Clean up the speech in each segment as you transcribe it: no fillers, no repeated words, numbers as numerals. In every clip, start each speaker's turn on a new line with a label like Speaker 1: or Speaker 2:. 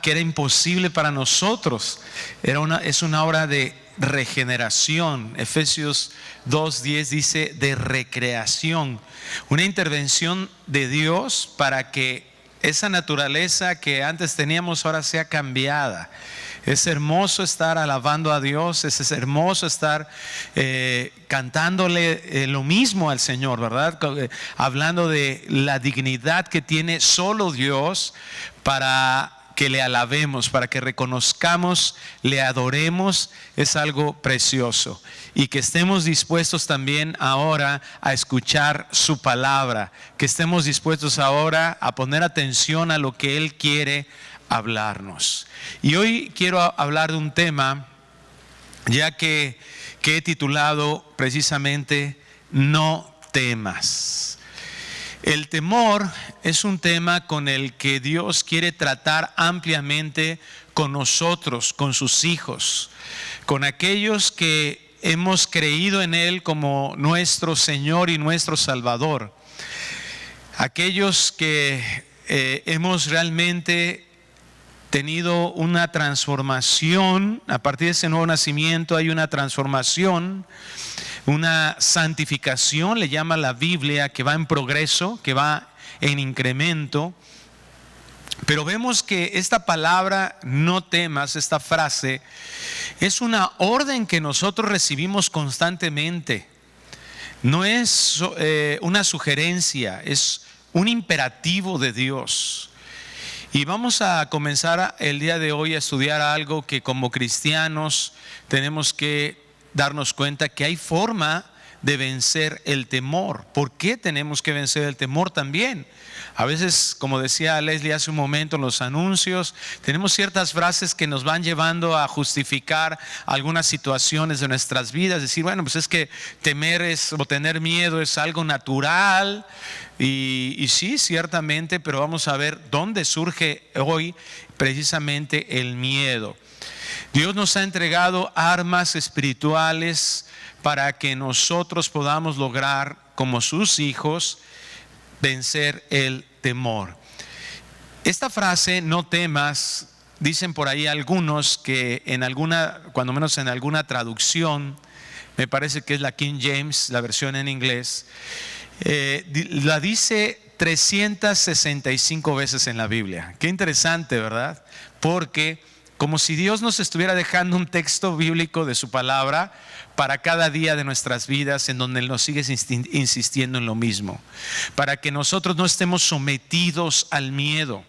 Speaker 1: que era imposible para nosotros. Es una obra de regeneración. Efesios 2:10 dice de recreación, una intervención de Dios para que esa naturaleza que antes teníamos ahora sea cambiada. Es hermoso estar alabando a Dios, es hermoso estar cantándole lo mismo al Señor, ¿verdad? Hablando de la dignidad que tiene solo Dios para que le alabemos, para que reconozcamos, le adoremos. Es algo precioso. Y que estemos dispuestos también ahora a escuchar su palabra, que estemos dispuestos ahora a poner atención a lo que Él quiere hablarnos. Y hoy quiero hablar de un tema, ya que he titulado precisamente No temas. El temor es un tema con el que Dios quiere tratar ampliamente con nosotros, con sus hijos, con aquellos que hemos creído en Él como nuestro Señor y nuestro Salvador, aquellos que hemos realmente tenido una transformación. A partir de ese nuevo nacimiento hay una transformación, una santificación, le llama la Biblia, que va en progreso, que va en incremento. Pero vemos que esta palabra, no temas, esta frase, es una orden que nosotros recibimos constantemente. No es una sugerencia, es un imperativo de Dios. Y vamos a comenzar el día de hoy a estudiar algo que como cristianos tenemos que darnos cuenta que hay forma de vencer el temor. ¿Por qué tenemos que vencer el temor también? A veces, como decía Leslie hace un momento en los anuncios, tenemos ciertas frases que nos van llevando a justificar algunas situaciones de nuestras vidas. Decir, bueno, pues es que temer o tener miedo es algo natural. Y sí, ciertamente, pero vamos a ver dónde surge hoy precisamente el miedo. Dios nos ha entregado armas espirituales para que nosotros podamos lograr, como sus hijos, vencer el temor. Esta frase, no temas, dicen por ahí algunos que cuando menos en alguna traducción, me parece que es la King James, la versión en inglés, la dice 365 veces en la Biblia. Qué interesante, ¿verdad? Porque como si Dios nos estuviera dejando un texto bíblico de su palabra para cada día de nuestras vidas, en donde Él nos sigue insistiendo en lo mismo, para que nosotros no estemos sometidos al miedo,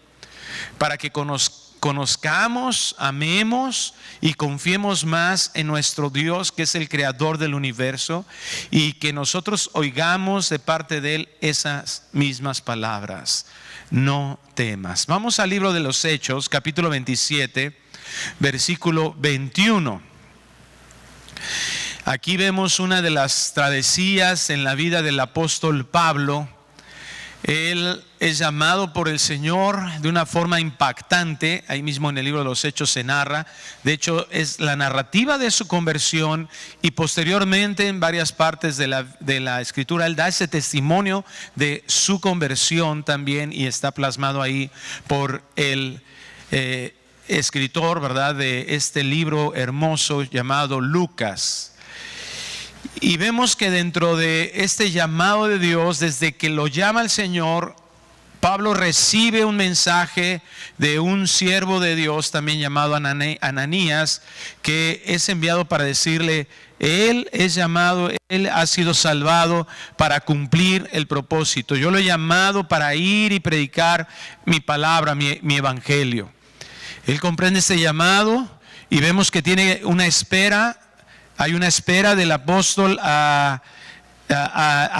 Speaker 1: para que conozcamos, amemos y confiemos más en nuestro Dios, que es el creador del universo, y que nosotros oigamos de parte de Él esas mismas palabras: no temas. Vamos al libro de los Hechos, capítulo 27, versículo 21. Aquí vemos una de las travesías en la vida del apóstol Pablo. Él es llamado por el Señor de una forma impactante. Ahí mismo en el libro de los Hechos se narra. De hecho, es la narrativa de su conversión, y posteriormente en varias partes de la Escritura Él da ese testimonio de su conversión también, y está plasmado ahí por el escritor, ¿verdad?, de este libro hermoso llamado Lucas. Y vemos que dentro de este llamado de Dios, desde que lo llama el Señor, Pablo recibe un mensaje de un siervo de Dios también llamado Ananías, que es enviado para decirle: él es llamado, él ha sido salvado para cumplir el propósito. Yo lo he llamado para ir y predicar mi palabra, mi evangelio. Él comprende este llamado y vemos que tiene una espera. Hay una espera del apóstol a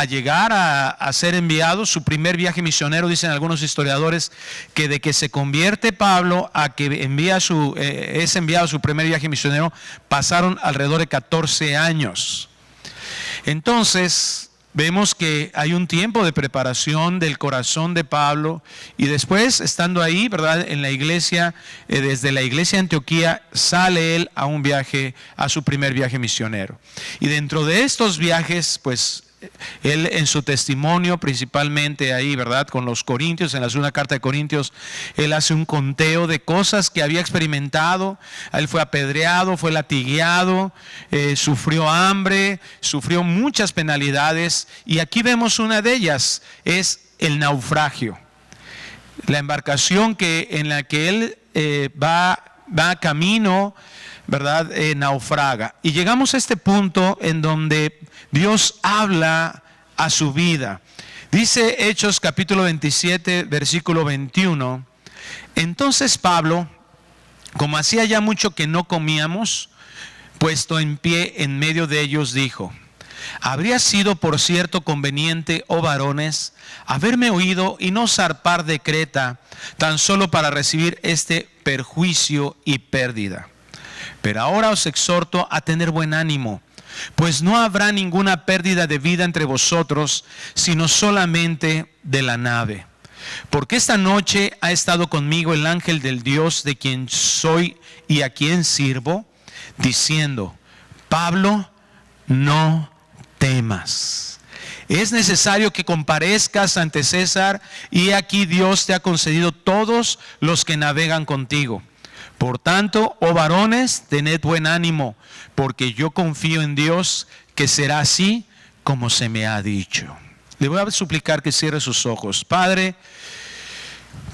Speaker 1: llegar a ser enviado. Su primer viaje misionero, dicen algunos historiadores, que de que se convierte Pablo a que es enviado su primer viaje misionero, pasaron alrededor de 14 años. Entonces vemos que hay un tiempo de preparación del corazón de Pablo, y después, estando ahí, ¿verdad?, en la iglesia, desde la iglesia de Antioquía, sale él a su primer viaje misionero. Y dentro de estos viajes, pues él en su testimonio, principalmente ahí, ¿verdad? Con los Corintios, en la segunda carta de Corintios, él hace un conteo de cosas que había experimentado. Él fue apedreado, fue latigueado, sufrió hambre, sufrió muchas penalidades. Y aquí vemos una de ellas, es el naufragio. La embarcación en la que él va camino, ¿verdad? Naufraga. Y llegamos a este punto en donde Dios habla a su vida. Dice Hechos capítulo 27, versículo 21. Entonces Pablo, como hacía ya mucho que no comíamos, puesto en pie en medio de ellos, dijo: habría sido por cierto conveniente, oh varones, haberme oído y no zarpar de Creta, tan solo para recibir este perjuicio y pérdida. Pero ahora os exhorto a tener buen ánimo, pues no habrá ninguna pérdida de vida entre vosotros, sino solamente de la nave. Porque esta noche ha estado conmigo el ángel del Dios de quien soy y a quien sirvo, diciendo: Pablo, no temas. Es necesario que comparezcas ante César, y aquí Dios te ha concedido todos los que navegan contigo. Por tanto, oh varones, tened buen ánimo, porque yo confío en Dios que será así como se me ha dicho. Le voy a suplicar que cierre sus ojos. Padre,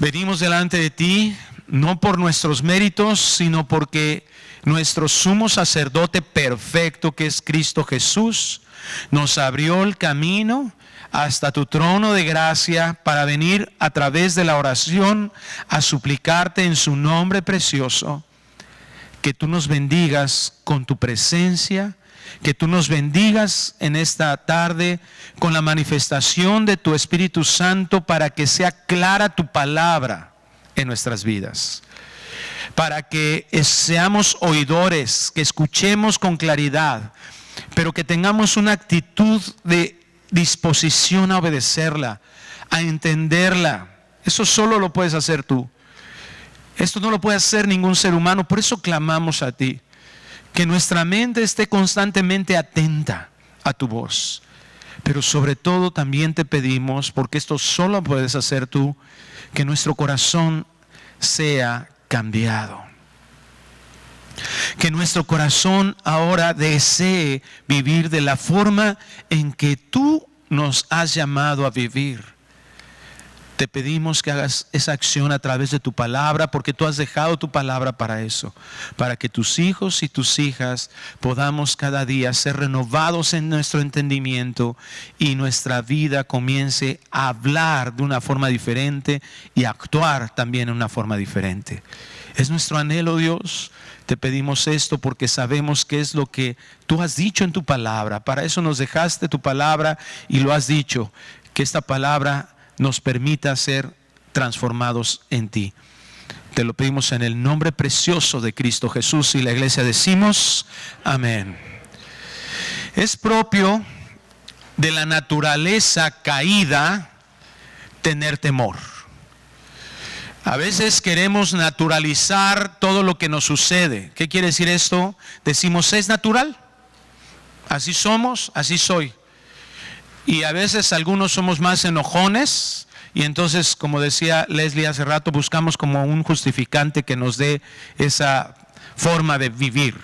Speaker 1: venimos delante de ti, no por nuestros méritos, sino porque nuestro sumo sacerdote perfecto, que es Cristo Jesús, nos abrió el camino hasta tu trono de gracia para venir a través de la oración a suplicarte en su nombre precioso, que tú nos bendigas con tu presencia, que tú nos bendigas en esta tarde con la manifestación de tu Espíritu Santo, para que sea clara tu palabra en nuestras vidas, para que seamos oidores, que escuchemos con claridad, pero que tengamos una actitud de disposición a obedecerla, a entenderla. Eso solo lo puedes hacer tú. Esto no lo puede hacer ningún ser humano. Por eso clamamos a ti, que nuestra mente esté constantemente atenta a tu voz. Pero sobre todo también te pedimos, porque esto solo puedes hacer tú, que nuestro corazón sea cambiado. Que nuestro corazón ahora desee vivir de la forma en que tú nos has llamado a vivir. Te pedimos que hagas esa acción a través de tu palabra, porque tú has dejado tu palabra para eso, para que tus hijos y tus hijas podamos cada día ser renovados en nuestro entendimiento y nuestra vida comience a hablar de una forma diferente y a actuar también en una forma diferente. Es nuestro anhelo, Dios. Te pedimos esto porque sabemos que es lo que tú has dicho en tu palabra. Para eso nos dejaste tu palabra y lo has dicho, que esta palabra nos permita ser transformados en ti. Te lo pedimos en el nombre precioso de Cristo Jesús, y la iglesia decimos amén. Es propio de la naturaleza caída tener temor. A veces queremos naturalizar todo lo que nos sucede. ¿Qué quiere decir esto? Decimos, es natural. Así somos, así soy. Y a veces algunos somos más enojones, y entonces, como decía Leslie hace rato, buscamos como un justificante que nos dé esa forma de vivir.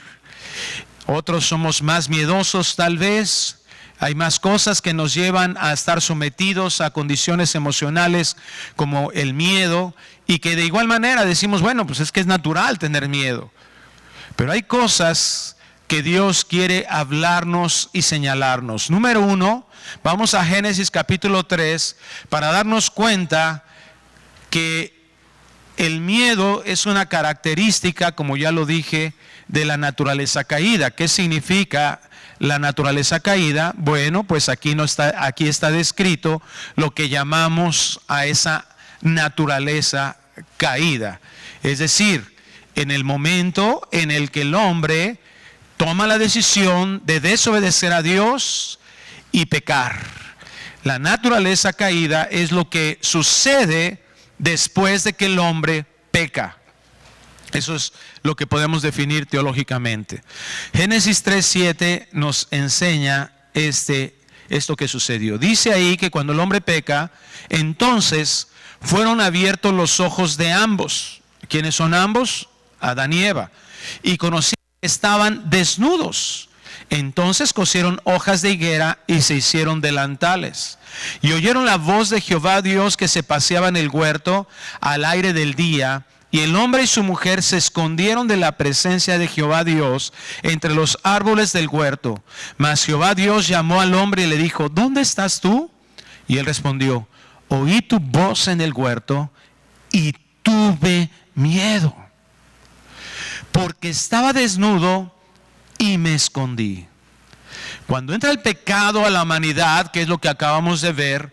Speaker 1: Otros somos más miedosos tal vez. Hay más cosas que nos llevan a estar sometidos a condiciones emocionales como el miedo, y que de igual manera decimos, bueno, pues es que es natural tener miedo. Pero hay cosas que Dios quiere hablarnos y señalarnos. Número 1, vamos a Génesis capítulo 3 para darnos cuenta que el miedo es una característica, como ya lo dije, de la naturaleza caída. ¿Qué significa la naturaleza caída? Bueno, pues aquí está descrito lo que llamamos a esa naturaleza caída. Es decir, en el momento en el que el hombre toma la decisión de desobedecer a Dios y pecar. La naturaleza caída es lo que sucede después de que el hombre peca. Eso es lo que podemos definir teológicamente. Génesis 3:7 nos enseña este esto que sucedió. Dice ahí que cuando el hombre peca, entonces fueron abiertos los ojos de ambos. ¿Quiénes son ambos? Adán y Eva. Y conocieron que estaban desnudos. Entonces cosieron hojas de higuera y se hicieron delantales. Y oyeron la voz de Jehová Dios que se paseaba en el huerto al aire del día. Y el hombre y su mujer se escondieron de la presencia de Jehová Dios entre los árboles del huerto. Mas Jehová Dios llamó al hombre y le dijo: ¿dónde estás tú? Y él respondió: oí tu voz en el huerto y tuve miedo, porque estaba desnudo y me escondí. Cuando entra el pecado a la humanidad, que es lo que acabamos de ver,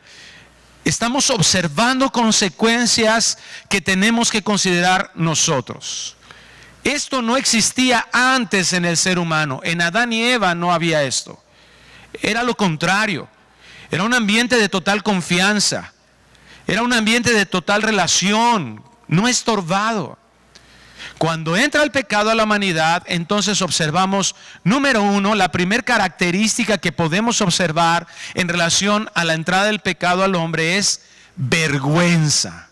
Speaker 1: estamos observando consecuencias que tenemos que considerar nosotros. Esto no existía antes en el ser humano. En Adán y Eva no había esto. Era lo contrario. Era un ambiente de total confianza. Era un ambiente de total relación, no estorbado. Cuando entra el pecado a la humanidad, entonces observamos, número uno, la primera característica que podemos observar en relación a la entrada del pecado al hombre es vergüenza.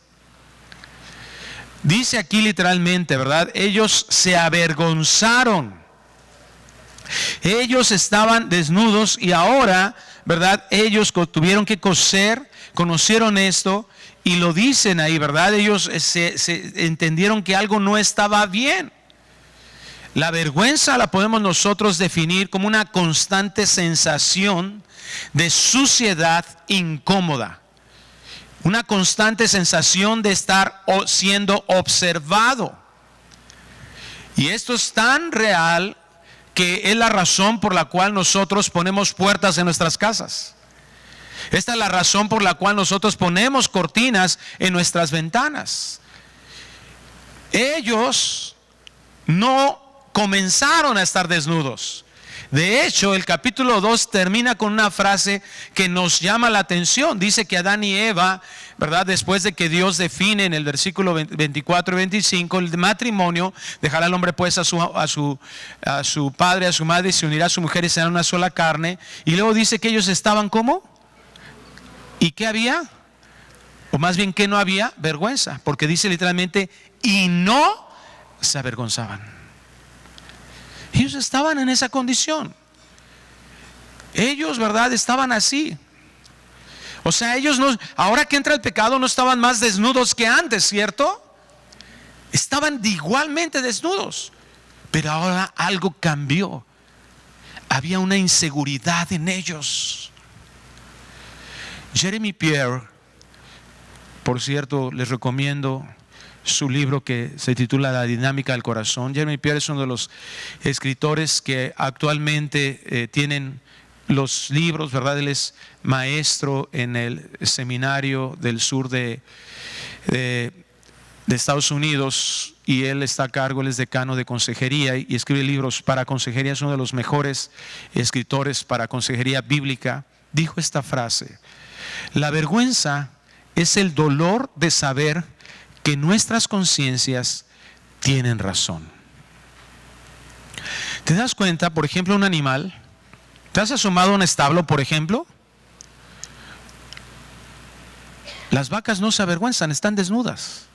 Speaker 1: Dice aquí literalmente, ¿verdad? Ellos se avergonzaron. Ellos estaban desnudos y ahora, ¿verdad? Ellos tuvieron que coser, conocieron esto. Y lo dicen ahí, ¿verdad? Ellos se entendieron que algo no estaba bien. La vergüenza la podemos nosotros definir como una constante sensación de suciedad incómoda. Una constante sensación de estar siendo observado. Y esto es tan real que es la razón por la cual nosotros ponemos puertas en nuestras casas. Esta es la razón por la cual nosotros ponemos cortinas en nuestras ventanas. Ellos no comenzaron a estar desnudos. De hecho, el capítulo 2 termina con una frase que nos llama la atención. Dice que Adán y Eva, ¿verdad? Después de que Dios define en el versículo 24 y 25 el matrimonio, dejará al hombre pues a su padre, a su madre, y se unirá a su mujer y serán una sola carne. Y luego dice que ellos estaban ¿cómo? ¿Y qué había? O más bien, ¿qué no había? Vergüenza, porque dice literalmente, y no se avergonzaban. Ellos estaban en esa condición. Ellos, ¿verdad? Estaban así. O sea, ellos no, ahora que entra el pecado, no estaban más desnudos que antes, ¿cierto? Estaban igualmente desnudos, pero ahora algo cambió. Había una inseguridad en ellos. Jeremy Pierre, por cierto, les recomiendo su libro que se titula La dinámica del corazón. Jeremy Pierre es uno de los escritores que actualmente tienen los libros, ¿verdad? Él es maestro en el seminario del sur de Estados Unidos y él está a cargo, él es decano de consejería y escribe libros para consejería. Es uno de los mejores escritores para consejería bíblica. Dijo esta frase: la vergüenza es el dolor de saber que nuestras conciencias tienen razón. ¿Te das cuenta, por ejemplo, un animal? ¿Te has asomado a un establo, por ejemplo? Las vacas no se avergüenzan, están desnudas.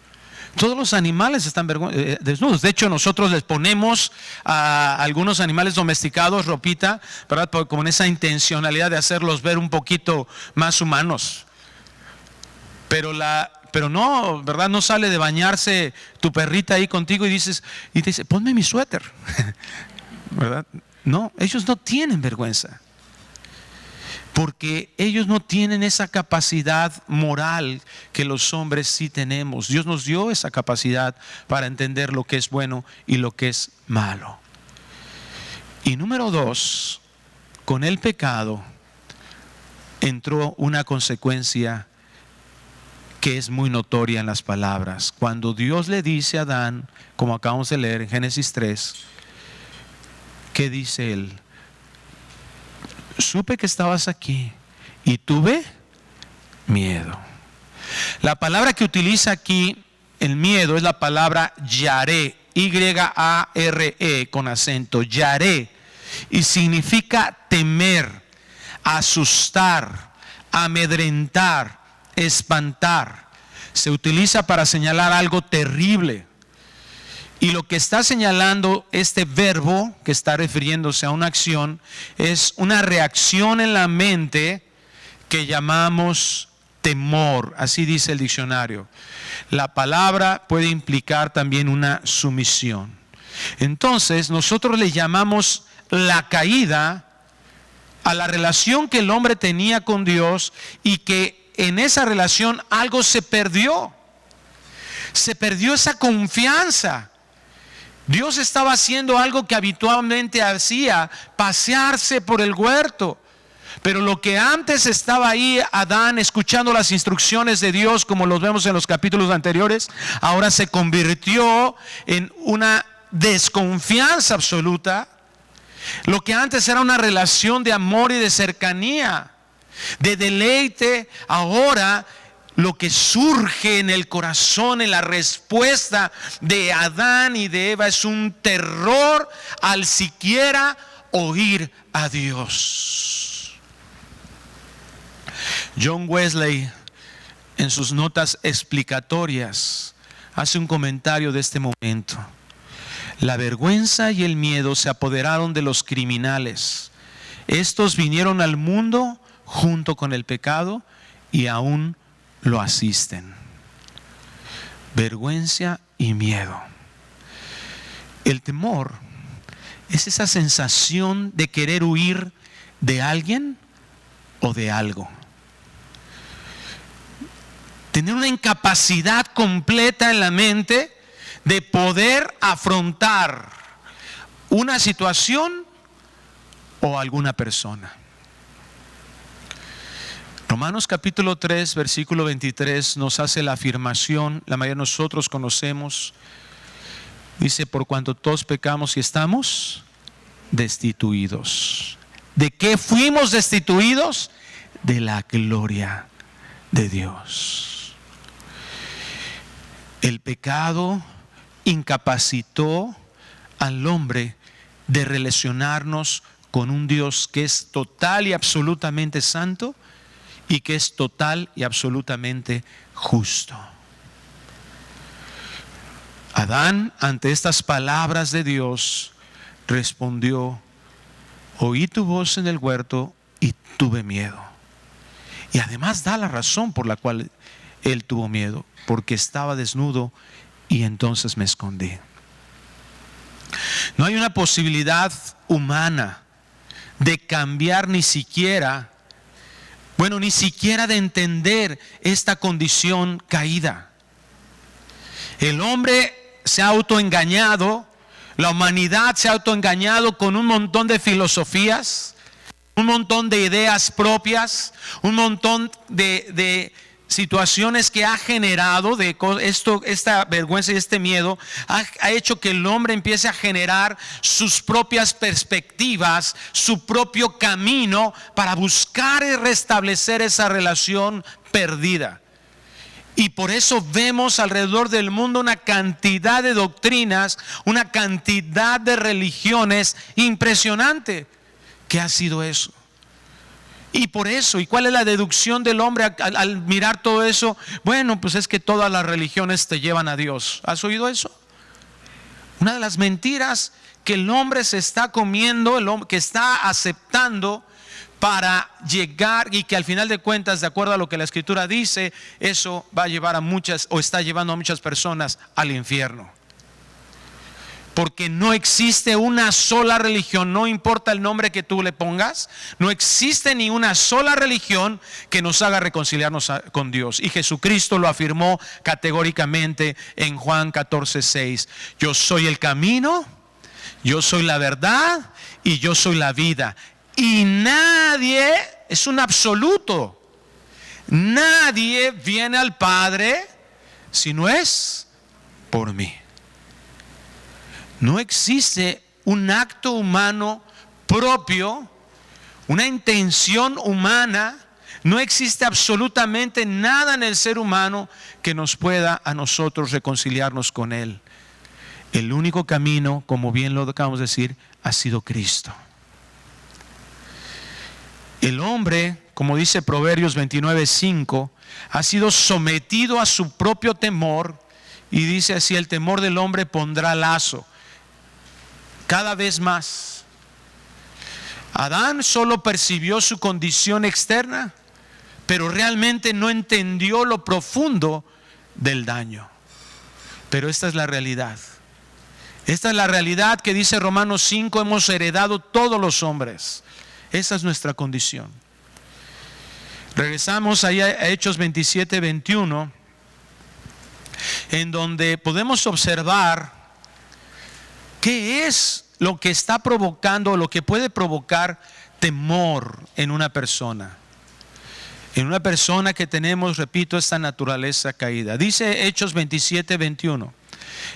Speaker 1: Todos los animales están desnudos. De hecho, nosotros les ponemos a algunos animales domesticados ropita, ¿verdad? Con esa intencionalidad de hacerlos ver un poquito más humanos. Pero no, ¿verdad? No sale de bañarse tu perrita ahí contigo y te dice, ponme mi suéter. ¿Verdad? No, ellos no tienen vergüenza. Porque ellos no tienen esa capacidad moral que los hombres sí tenemos. Dios nos dio esa capacidad para entender lo que es bueno y lo que es malo. Y número 2, con el pecado entró una consecuencia que es muy notoria en las palabras. Cuando Dios le dice a Adán, como acabamos de leer en Génesis 3, ¿qué dice él? Supe que estabas aquí y tuve miedo. La palabra que utiliza aquí, el miedo, es la palabra yaré, Y-A-R-E con acento, yaré, y significa temer, asustar, amedrentar, espantar. Se utiliza para señalar algo terrible. Y lo que está señalando este verbo, que está refiriéndose a una acción, es una reacción en la mente que llamamos temor. Así dice el diccionario. La palabra puede implicar también una sumisión. Entonces, nosotros le llamamos la caída a la relación que el hombre tenía con Dios, y que en esa relación algo se perdió. Se perdió esa confianza. Dios estaba haciendo algo que habitualmente hacía, pasearse por el huerto. Pero lo que antes estaba ahí, Adán escuchando las instrucciones de Dios, como los vemos en los capítulos anteriores, ahora se convirtió en una desconfianza absoluta. Lo que antes era una relación de amor y de cercanía, de deleite, ahora lo que surge en el corazón, en la respuesta de Adán y de Eva, es un terror al siquiera oír a Dios. John Wesley, en sus notas explicatorias, hace un comentario de este momento. La vergüenza y el miedo se apoderaron de los criminales. Estos vinieron al mundo junto con el pecado y aún lo asisten. Vergüenza y miedo. El temor es esa sensación de querer huir de alguien o de algo. Tener una incapacidad completa en la mente de poder afrontar una situación o alguna persona. Romanos capítulo 3, versículo 23 nos hace la afirmación, la mayoría de nosotros conocemos. Dice: por cuanto todos pecamos y estamos destituidos. ¿De qué fuimos destituidos? De la gloria de Dios. El pecado incapacitó al hombre de relacionarnos con un Dios que es total y absolutamente santo y que es total y absolutamente justo. Adán, ante estas palabras de Dios, respondió: oí tu voz en el huerto y tuve miedo. Y además da la razón por la cual él tuvo miedo: porque estaba desnudo y entonces me escondí. No hay una posibilidad humana de cambiar ni siquiera de entender esta condición caída. El hombre se ha autoengañado, la humanidad se ha autoengañado con un montón de filosofías, un montón de ideas propias, un montón de situaciones que ha generado de esta vergüenza y este miedo ha hecho que el hombre empiece a generar sus propias perspectivas, su propio camino para buscar y restablecer esa relación perdida. Y por eso vemos alrededor del mundo una cantidad de doctrinas, una cantidad de religiones impresionante. ¿Qué ha sido eso? Y por eso, ¿y cuál es la deducción del hombre al mirar todo eso? Bueno, pues es que todas las religiones te llevan a Dios. ¿Has oído eso? Una de las mentiras que el hombre se está comiendo, el hombre que está aceptando para llegar, y que al final de cuentas, de acuerdo a lo que la Escritura dice, eso va a llevar a muchas, o está llevando a muchas personas al infierno. Porque no existe una sola religión, no importa el nombre que tú le pongas, no existe ni una sola religión que nos haga reconciliarnos con Dios. Y Jesucristo lo afirmó categóricamente en Juan 14:6. Yo soy el camino, yo soy la verdad y yo soy la vida. Y nadie, es un absoluto, nadie viene al Padre si no es por mí. No existe un acto humano propio, una intención humana, no existe absolutamente nada en el ser humano que nos pueda a nosotros reconciliarnos con Él. El único camino, como bien lo acabamos de decir, ha sido Cristo. El hombre, como dice Proverbios 29:5, ha sido sometido a su propio temor, y dice así: el temor del hombre pondrá lazo. Cada vez más. Adán solo percibió su condición externa, pero realmente no entendió lo profundo del daño. Pero esta es la realidad. Esta es la realidad que dice Romanos 5, hemos heredado todos los hombres. Esa es nuestra condición. Regresamos ahí a Hechos 27:21, en donde podemos observar qué es lo que está provocando, lo que puede provocar temor en una persona. En una persona que tenemos, repito, esta naturaleza caída. Dice Hechos 27:21.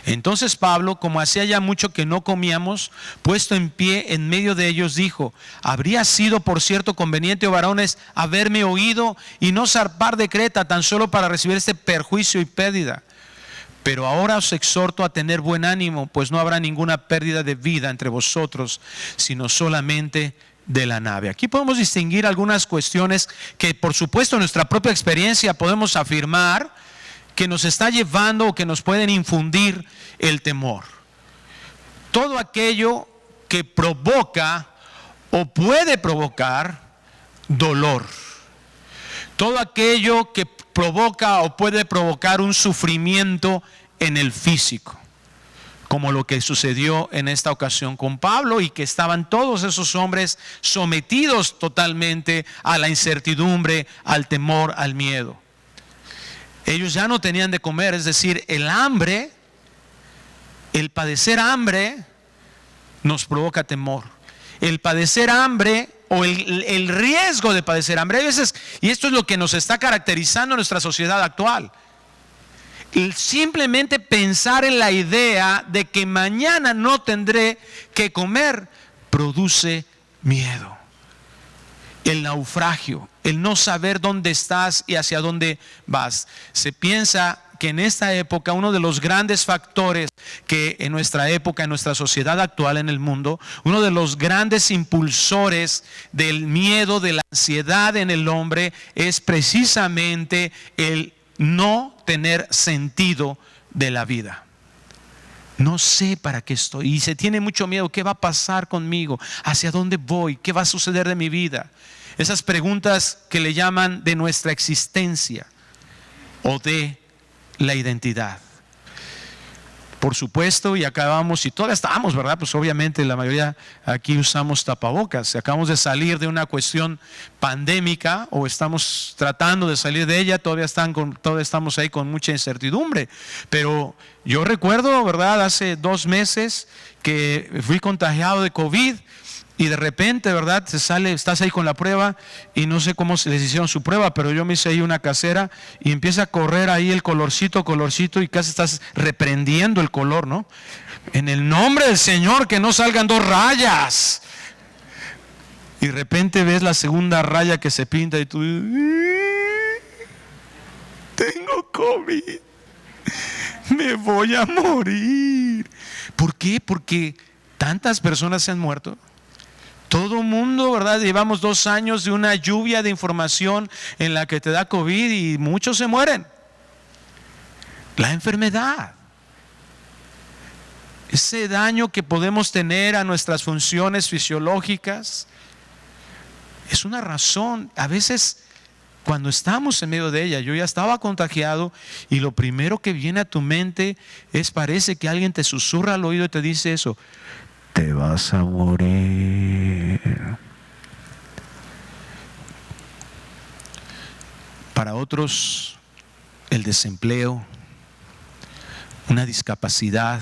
Speaker 1: Entonces Pablo, como hacía ya mucho que no comíamos, puesto en pie en medio de ellos, dijo: habría sido por cierto conveniente, oh varones, haberme oído y no zarpar de Creta tan solo para recibir este perjuicio y pérdida. Pero ahora os exhorto a tener buen ánimo, pues no habrá ninguna pérdida de vida entre vosotros, sino solamente de la nave. Aquí podemos distinguir algunas cuestiones que, por supuesto, en nuestra propia experiencia podemos afirmar que nos está llevando o que nos pueden infundir el temor. Todo aquello que provoca o puede provocar dolor. Todo aquello que provoca o puede provocar un sufrimiento en el físico, como lo que sucedió en esta ocasión con Pablo, y que estaban todos esos hombres sometidos totalmente a la incertidumbre, al temor, al miedo. Ellos ya no tenían de comer, es decir, el hambre, el padecer hambre nos provoca temor. El padecer hambre o el riesgo de padecer hambre. Hay veces, y esto es lo que nos está caracterizando en nuestra sociedad actual, el simplemente pensar en la idea de que mañana no tendré que comer produce miedo. El naufragio, el no saber dónde estás y hacia dónde vas. Se piensa que en esta época uno de los grandes factores que en nuestra época, en nuestra sociedad actual, en el mundo, uno de los grandes impulsores del miedo, de la ansiedad en el hombre, es precisamente el no tener sentido de la vida. No sé para qué estoy, y se tiene mucho miedo. ¿Qué va a pasar conmigo? ¿Hacia dónde voy? ¿Qué va a suceder de mi vida? Esas preguntas que le llaman de nuestra existencia o de la identidad. Por supuesto, y acabamos, y todavía estamos, ¿verdad? Pues obviamente la mayoría aquí usamos tapabocas. Acabamos de salir de una cuestión pandémica, o estamos tratando de salir de ella. Todavía estamos ahí con mucha incertidumbre. Pero yo recuerdo, ¿verdad? Hace 2 meses que fui contagiado de COVID. Y de repente, ¿verdad? Estás ahí con la prueba, y no sé cómo se les hicieron su prueba, pero yo me hice ahí una casera, y empieza a correr ahí el colorcito, y casi estás reprendiendo el color, ¿no? En el nombre del Señor, que no salgan 2 rayas. Y de repente ves la segunda raya que se pinta y tú, tengo COVID, me voy a morir. ¿Por qué? Porque tantas personas se han muerto. Todo mundo, ¿verdad? Llevamos 2 años de una lluvia de información en la que te da COVID y muchos se mueren. La enfermedad, ese daño que podemos tener a nuestras funciones fisiológicas, es una razón. A veces, cuando estamos en medio de ella, yo ya estaba contagiado, y lo primero que viene a tu mente es, parece que alguien te susurra al oído y te dice eso: te vas a morir. Para otros, el desempleo, una discapacidad,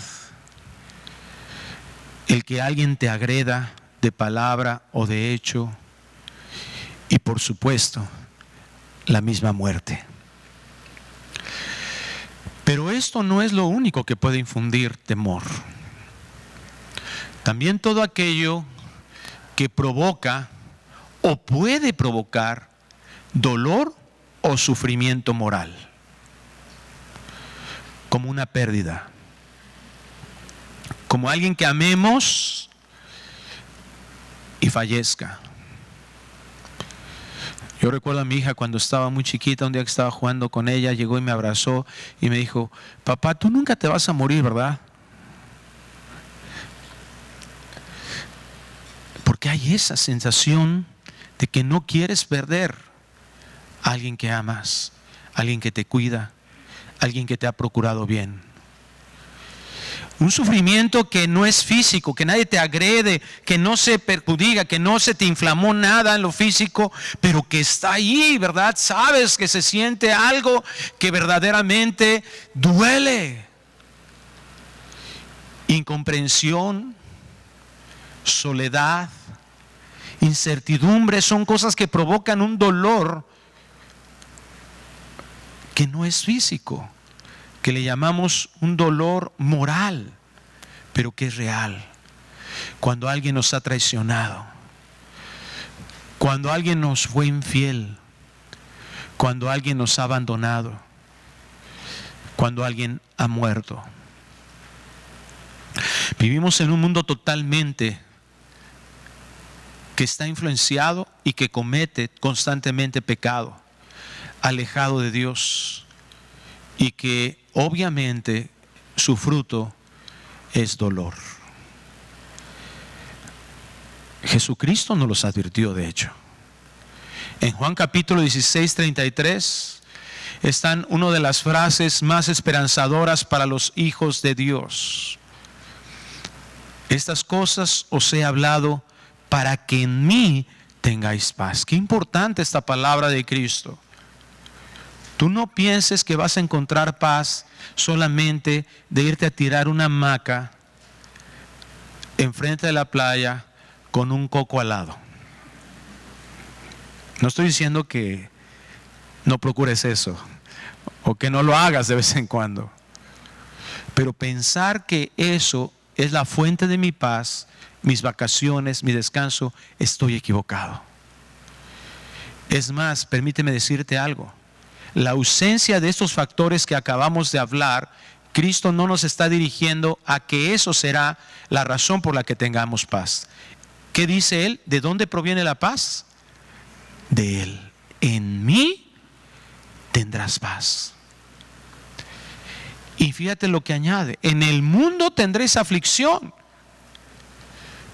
Speaker 1: el que alguien te agreda de palabra o de hecho, y por supuesto, la misma muerte. Pero esto no es lo único que puede infundir temor. También todo aquello que provoca o puede provocar dolor o sufrimiento moral, como una pérdida, como alguien que amemos y fallezca, Yo recuerdo a mi hija cuando estaba muy chiquita, un día que estaba jugando con ella, llegó y me abrazó y me dijo: papá, tú nunca te vas a morir, ¿verdad? Porque hay esa sensación de que no quieres perder a alguien que amas, alguien que te cuida, alguien que te ha procurado bien. Un sufrimiento que no es físico, que nadie te agrede, que no se perjudica, que no se te inflamó nada en lo físico, pero que está ahí, ¿verdad? Sabes que se siente algo que verdaderamente duele. Incomprensión, soledad, incertidumbre son cosas que provocan un dolor que no es físico, que le llamamos un dolor moral, pero que es real. Cuando alguien nos ha traicionado, cuando alguien nos fue infiel, cuando alguien nos ha abandonado, cuando alguien ha muerto. Vivimos en un mundo totalmente que está influenciado y que comete constantemente pecado, alejado de Dios, y que obviamente su fruto es dolor. Jesucristo nos los advirtió, de hecho. En Juan capítulo 16, 33 están una de las frases más esperanzadoras para los hijos de Dios. Estas cosas os he hablado para que en mí tengáis paz. Qué importante esta palabra de Cristo. Tú no pienses que vas a encontrar paz solamente de irte a tirar una hamaca enfrente de la playa con un coco al lado. No estoy diciendo que no procures eso o que no lo hagas de vez en cuando, pero pensar que eso es la fuente de mi paz, mis vacaciones, mi descanso, estoy equivocado. Es más, permíteme decirte algo. La ausencia de estos factores que acabamos de hablar, Cristo no nos está dirigiendo a que eso será la razón por la que tengamos paz. ¿Qué dice Él? ¿De dónde proviene la paz? De Él. En mí tendrás paz. Y fíjate lo que añade: en el mundo tendréis aflicción.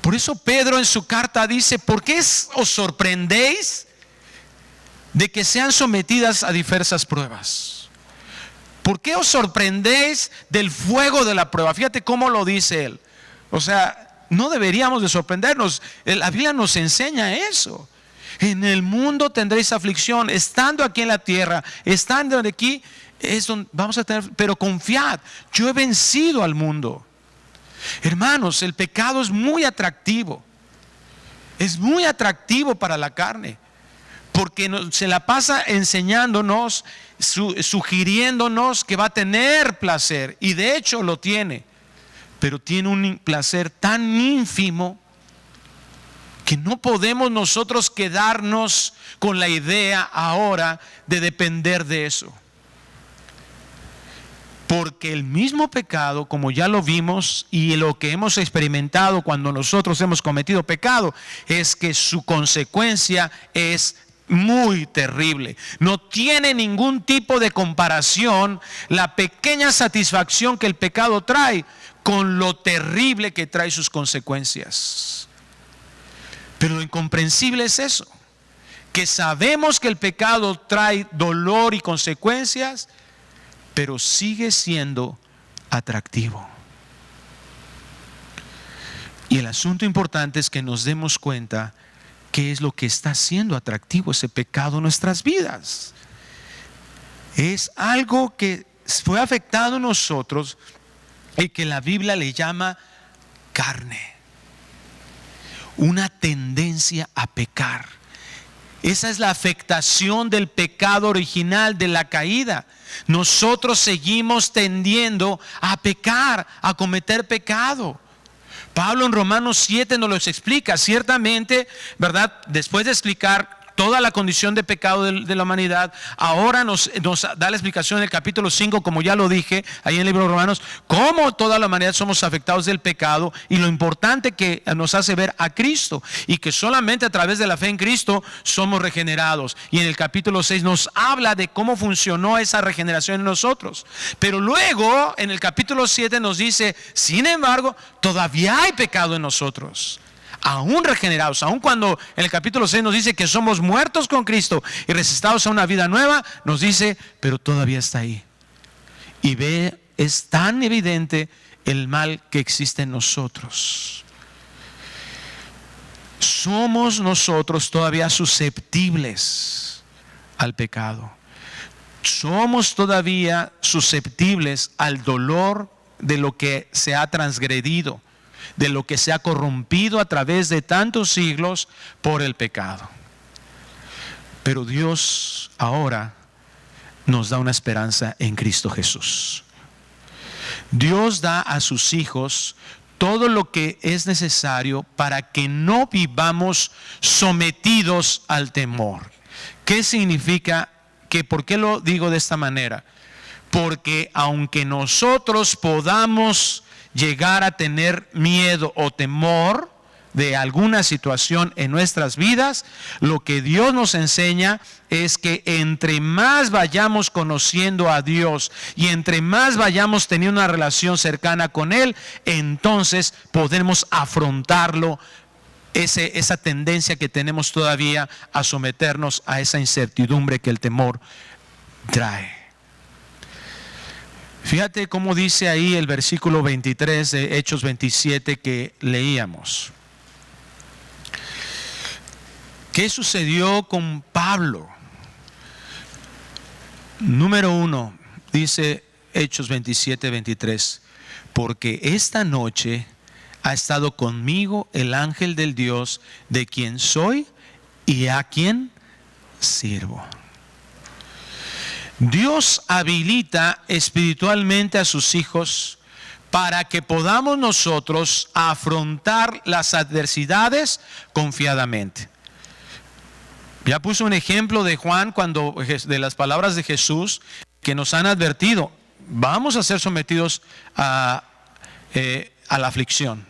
Speaker 1: Por eso Pedro en su carta dice: ¿por qué os sorprendéis de que sean sometidas a diversas pruebas? ¿Por qué os sorprendéis del fuego de la prueba? Fíjate cómo lo dice él. O sea, no deberíamos de sorprendernos. La Biblia nos enseña eso. En el mundo tendréis aflicción. Estando aquí en la tierra, estando aquí, es donde vamos a tener, pero confiad, yo he vencido al mundo. Hermanos, el pecado es muy atractivo. Es muy atractivo para la carne, porque se la pasa enseñándonos, sugiriéndonos que va a tener placer, y de hecho lo tiene, pero tiene un placer tan ínfimo que no podemos nosotros quedarnos con la idea ahora de depender de eso. Porque el mismo pecado, como ya lo vimos, y lo que hemos experimentado cuando nosotros hemos cometido pecado, es que su consecuencia es muy terrible. No tiene ningún tipo de comparación la pequeña satisfacción que el pecado trae con lo terrible que trae sus consecuencias. Pero lo incomprensible es eso, que sabemos que el pecado trae dolor y consecuencias, pero sigue siendo atractivo. Y el asunto importante es que nos demos cuenta qué es lo que está haciendo atractivo ese pecado en nuestras vidas. Es algo que fue afectado en nosotros y que la Biblia le llama carne. Una tendencia a pecar. Esa es la afectación del pecado original, de la caída. Nosotros seguimos tendiendo a pecar, a cometer pecado. Pablo en Romanos 7 nos lo explica. Ciertamente, ¿verdad? Después de explicar toda la condición de pecado de la humanidad. Ahora nos da la explicación en el capítulo 5, como ya lo dije, ahí en el libro de Romanos, cómo toda la humanidad somos afectados del pecado y lo importante que nos hace ver a Cristo y que solamente a través de la fe en Cristo somos regenerados. Y en el capítulo 6 nos habla de cómo funcionó esa regeneración en nosotros. Pero luego en el capítulo 7 nos dice, sin embargo, todavía hay pecado en nosotros. Aún regenerados, aún cuando en el capítulo 6 nos dice que somos muertos con Cristo y resucitados a una vida nueva, nos dice, pero todavía está ahí. Y es tan evidente el mal que existe en nosotros. Somos nosotros todavía susceptibles al pecado. Somos todavía susceptibles al dolor de lo que se ha transgredido, de lo que se ha corrompido a través de tantos siglos por el pecado. Pero Dios ahora nos da una esperanza en Cristo Jesús. Dios da a sus hijos todo lo que es necesario para que no vivamos sometidos al temor. ¿Qué significa? ¿Por qué lo digo de esta manera? Porque aunque nosotros podamos llegar a tener miedo o temor de alguna situación en nuestras vidas, lo que Dios nos enseña es que entre más vayamos conociendo a Dios y entre más vayamos teniendo una relación cercana con Él, entonces podemos afrontarlo, esa tendencia que tenemos todavía a someternos a esa incertidumbre que el temor trae. Fíjate cómo dice ahí el versículo 23 de Hechos 27 que leíamos. ¿Qué sucedió con Pablo? Número 1, dice Hechos 27, 23. Porque esta noche ha estado conmigo el ángel del Dios de quien soy y a quien sirvo. Dios habilita espiritualmente a sus hijos para que podamos nosotros afrontar las adversidades confiadamente. Ya puse un ejemplo de Juan de las palabras de Jesús que nos han advertido. Vamos a ser sometidos a la aflicción.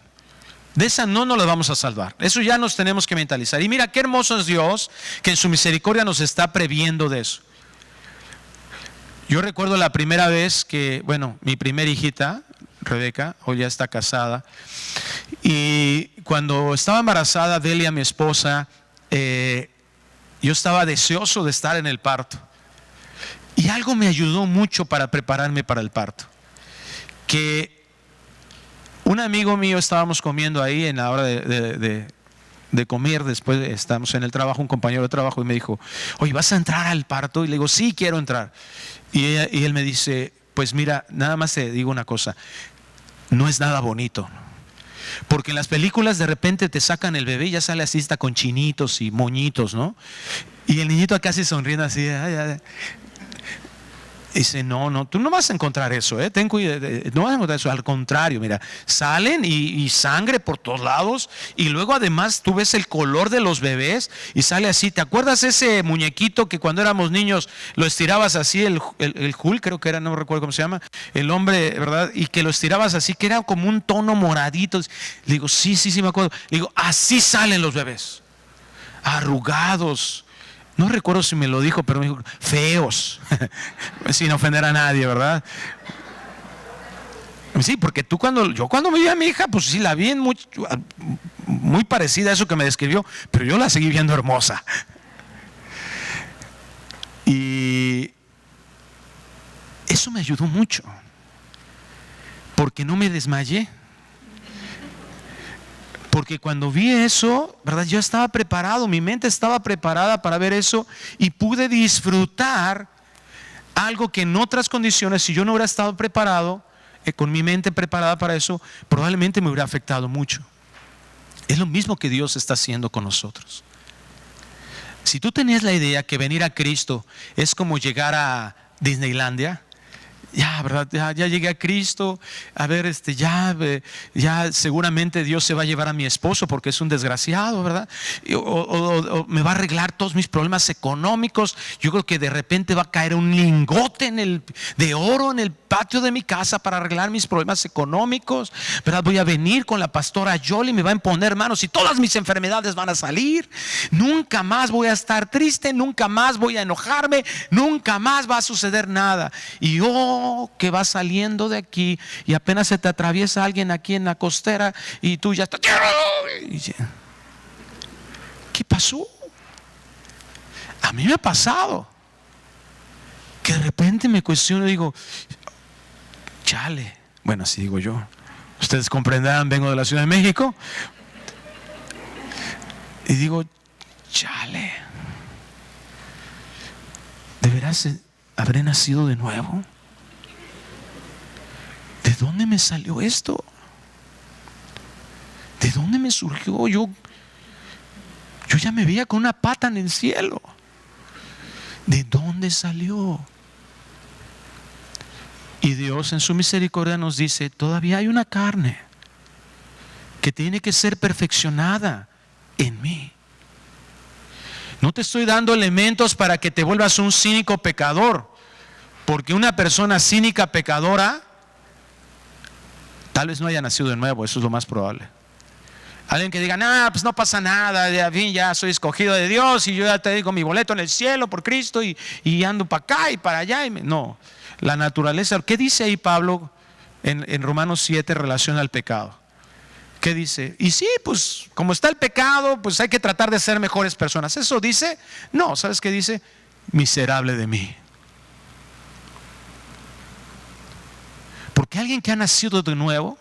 Speaker 1: De esa no nos la vamos a salvar. Eso ya nos tenemos que mentalizar. Y mira qué hermoso es Dios que en su misericordia nos está previendo de eso. Yo recuerdo la primera vez que, mi primera hijita, Rebeca, hoy ya está casada, y cuando estaba embarazada, Delia, mi esposa, yo estaba deseoso de estar en el parto. Y algo me ayudó mucho para prepararme para el parto. Que un amigo mío, estábamos comiendo ahí en la hora de comer, después estábamos en el trabajo, un compañero de trabajo, y me dijo, oye, ¿vas a entrar al parto? Y le digo, sí, quiero entrar. Y él me dice, pues mira, nada más te digo una cosa, no es nada bonito. Porque en las películas de repente te sacan el bebé y ya sale así, está con chinitos y moñitos, ¿no? Y el niñito acá se sonriendo así, ay, ay. Dice, no, tú no vas a encontrar eso, ten cuidado, no vas a encontrar eso, al contrario, mira, salen y sangre por todos lados, y luego además tú ves el color de los bebés y sale así. ¿Te acuerdas ese muñequito que cuando éramos niños lo estirabas así, el Hulk, creo que era, no recuerdo cómo se llama, el hombre, ¿verdad? Y que lo estirabas así, que era como un tono moradito. Le digo, sí, me acuerdo. Le digo, así salen los bebés, arrugados. No recuerdo si me lo dijo, pero me dijo, feos, sin ofender a nadie, ¿verdad? Sí, porque yo cuando me vi a mi hija, pues sí la vi muy parecida a eso que me describió, pero yo la seguí viendo hermosa. Y eso me ayudó mucho, porque no me desmayé. Porque cuando vi eso, ¿verdad? Yo estaba preparado, mi mente estaba preparada para ver eso y pude disfrutar algo que en otras condiciones, si yo no hubiera estado preparado, con mi mente preparada para eso, probablemente me hubiera afectado mucho. Es lo mismo que Dios está haciendo con nosotros. Si tú tenías la idea que venir a Cristo es como llegar a Disneylandia, ya, ¿verdad? Ya llegué a Cristo. A ver, ya seguramente Dios se va a llevar a mi esposo porque es un desgraciado, ¿verdad? O me va a arreglar todos mis problemas económicos. Yo creo que de repente va a caer un lingote de oro en el patio de mi casa para arreglar mis problemas económicos, ¿verdad? Voy a venir con la pastora Yoli, me va a imponer manos y todas mis enfermedades van a salir. Nunca más voy a estar triste, nunca más voy a enojarme, nunca más va a suceder nada. Y que vas saliendo de aquí y apenas se te atraviesa alguien aquí en la costera y tú ya estás. ¿Qué pasó? A mí me ha pasado que de repente me cuestiono y digo, chale, bueno, así digo yo, ustedes comprenderán, vengo de la Ciudad de México y digo, chale, ¿de veras habré nacido de nuevo? ¿De dónde me salió esto? ¿De dónde me surgió? Yo ya me veía con una pata en el cielo. ¿De dónde salió? Y Dios en su misericordia nos dice, todavía hay una carne que tiene que ser perfeccionada en mí. No te estoy dando elementos para que te vuelvas un cínico pecador, porque una persona cínica pecadora tal vez no haya nacido de nuevo, eso es lo más probable. Alguien que diga, pues no pasa nada, ya soy escogido de Dios y yo ya te digo mi boleto en el cielo por Cristo y ando para acá y para allá. No, la naturaleza. ¿Qué dice ahí Pablo en Romanos 7 en relación al pecado? ¿Qué dice? Y sí, pues como está el pecado, pues hay que tratar de ser mejores personas. ¿Eso dice? No, ¿sabes qué dice? Miserable de mí. Porque alguien que ha nacido de nuevo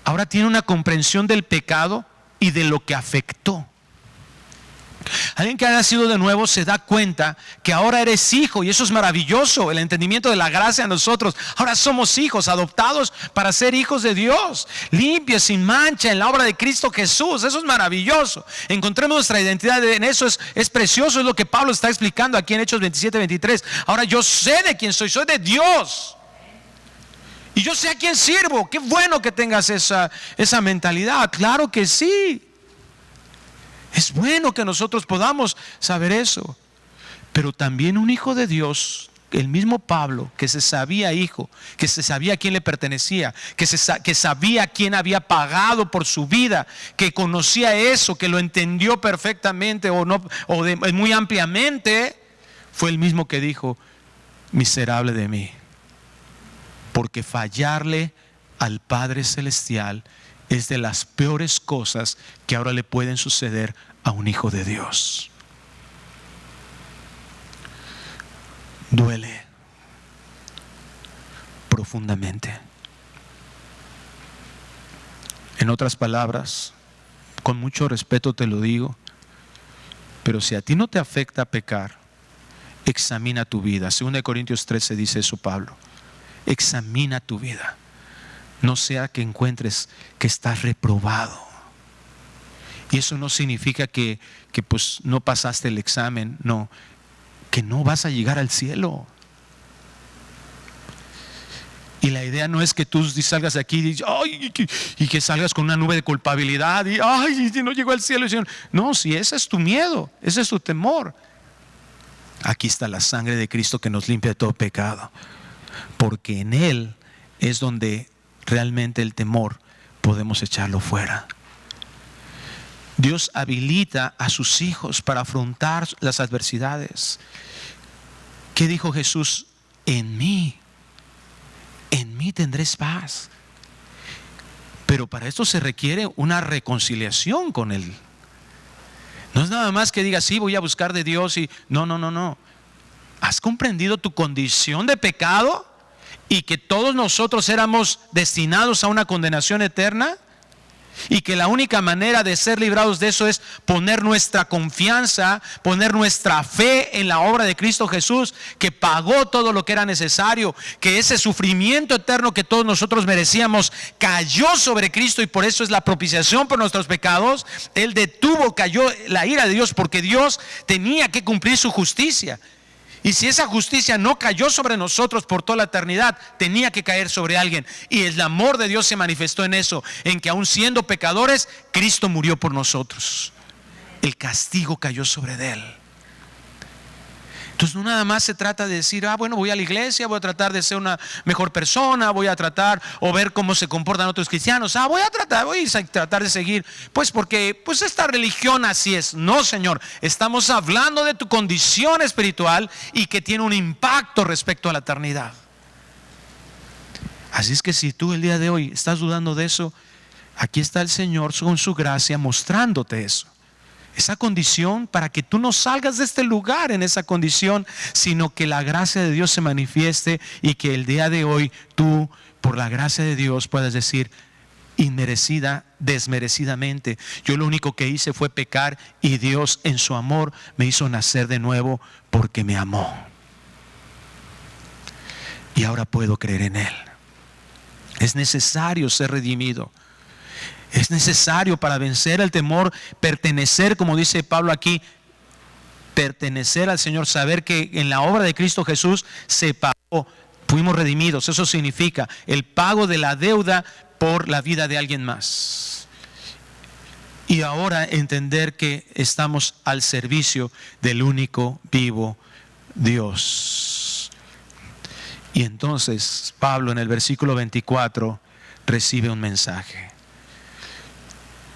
Speaker 1: ahora tiene una comprensión del pecado y de lo que afectó. Alguien que ha nacido de nuevo se da cuenta que ahora eres hijo, y eso es maravilloso, el entendimiento de la gracia a nosotros. Ahora somos hijos adoptados para ser hijos de Dios, limpios, sin mancha, en la obra de Cristo Jesús. Eso es maravilloso. Encontremos nuestra identidad en eso, es precioso, es lo que Pablo está explicando aquí en Hechos 27-23. Ahora yo sé de quién soy de Dios. Y yo sé a quién sirvo. Qué bueno que tengas esa mentalidad. Claro que sí. Es bueno que nosotros podamos saber eso. Pero también un hijo de Dios, el mismo Pablo, que se sabía hijo, que se sabía a quién le pertenecía, que sabía quién había pagado por su vida, que conocía eso, que lo entendió perfectamente muy ampliamente, fue el mismo que dijo, miserable de mí. Porque fallarle al Padre Celestial es de las peores cosas que ahora le pueden suceder a un hijo de Dios. Duele profundamente. En otras palabras, con mucho respeto te lo digo, pero si a ti no te afecta pecar, examina tu vida. 2 Corintios 13 dice eso Pablo. Examina tu vida, no sea que encuentres que estás reprobado. Y eso no significa que pues no pasaste el examen, no, que no vas a llegar al cielo. Y la idea no es que tú salgas de aquí y que salgas con una nube de culpabilidad y no llegó al cielo. No, si ese es tu miedo, ese es tu temor, aquí está la sangre de Cristo que nos limpia de todo pecado. Porque en Él es donde realmente el temor podemos echarlo fuera. Dios habilita a sus hijos para afrontar las adversidades. ¿Qué dijo Jesús? En mí tendréis paz. Pero para esto se requiere una reconciliación con Él. No es nada más que digas, sí, voy a buscar de Dios y no. ¿Has comprendido tu condición de pecado? Y que todos nosotros éramos destinados a una condenación eterna, y que la única manera de ser librados de eso es poner nuestra confianza, poner nuestra fe en la obra de Cristo Jesús, que pagó todo lo que era necesario, que ese sufrimiento eterno que todos nosotros merecíamos cayó sobre Cristo, y por eso es la propiciación por nuestros pecados. Él cayó la ira de Dios, porque Dios tenía que cumplir su justicia. Y si esa justicia no cayó sobre nosotros por toda la eternidad, tenía que caer sobre alguien. Y el amor de Dios se manifestó en eso, en que aun siendo pecadores, Cristo murió por nosotros. El castigo cayó sobre él. Entonces no nada más se trata de decir, bueno, voy a la iglesia, voy a tratar de ser una mejor persona, voy a tratar o ver cómo se comportan otros cristianos. Voy a tratar de seguir, pues porque pues esta religión así es. No, Señor, estamos hablando de tu condición espiritual y que tiene un impacto respecto a la eternidad. Así es que si tú el día de hoy estás dudando de eso, aquí está el Señor con su gracia mostrándote eso. Esa condición para que tú no salgas de este lugar en esa condición, sino que la gracia de Dios se manifieste y que el día de hoy tú, por la gracia de Dios, puedas decir inmerecida, desmerecidamente, yo lo único que hice fue pecar y Dios en su amor me hizo nacer de nuevo porque me amó. Y ahora puedo creer en Él. Es necesario ser redimido. Es necesario para vencer el temor, pertenecer, como dice Pablo aquí, pertenecer al Señor, saber que en la obra de Cristo Jesús se pagó, fuimos redimidos. Eso significa el pago de la deuda por la vida de alguien más. Y ahora entender que estamos al servicio del único vivo Dios. Y entonces Pablo en el versículo 24 recibe un mensaje.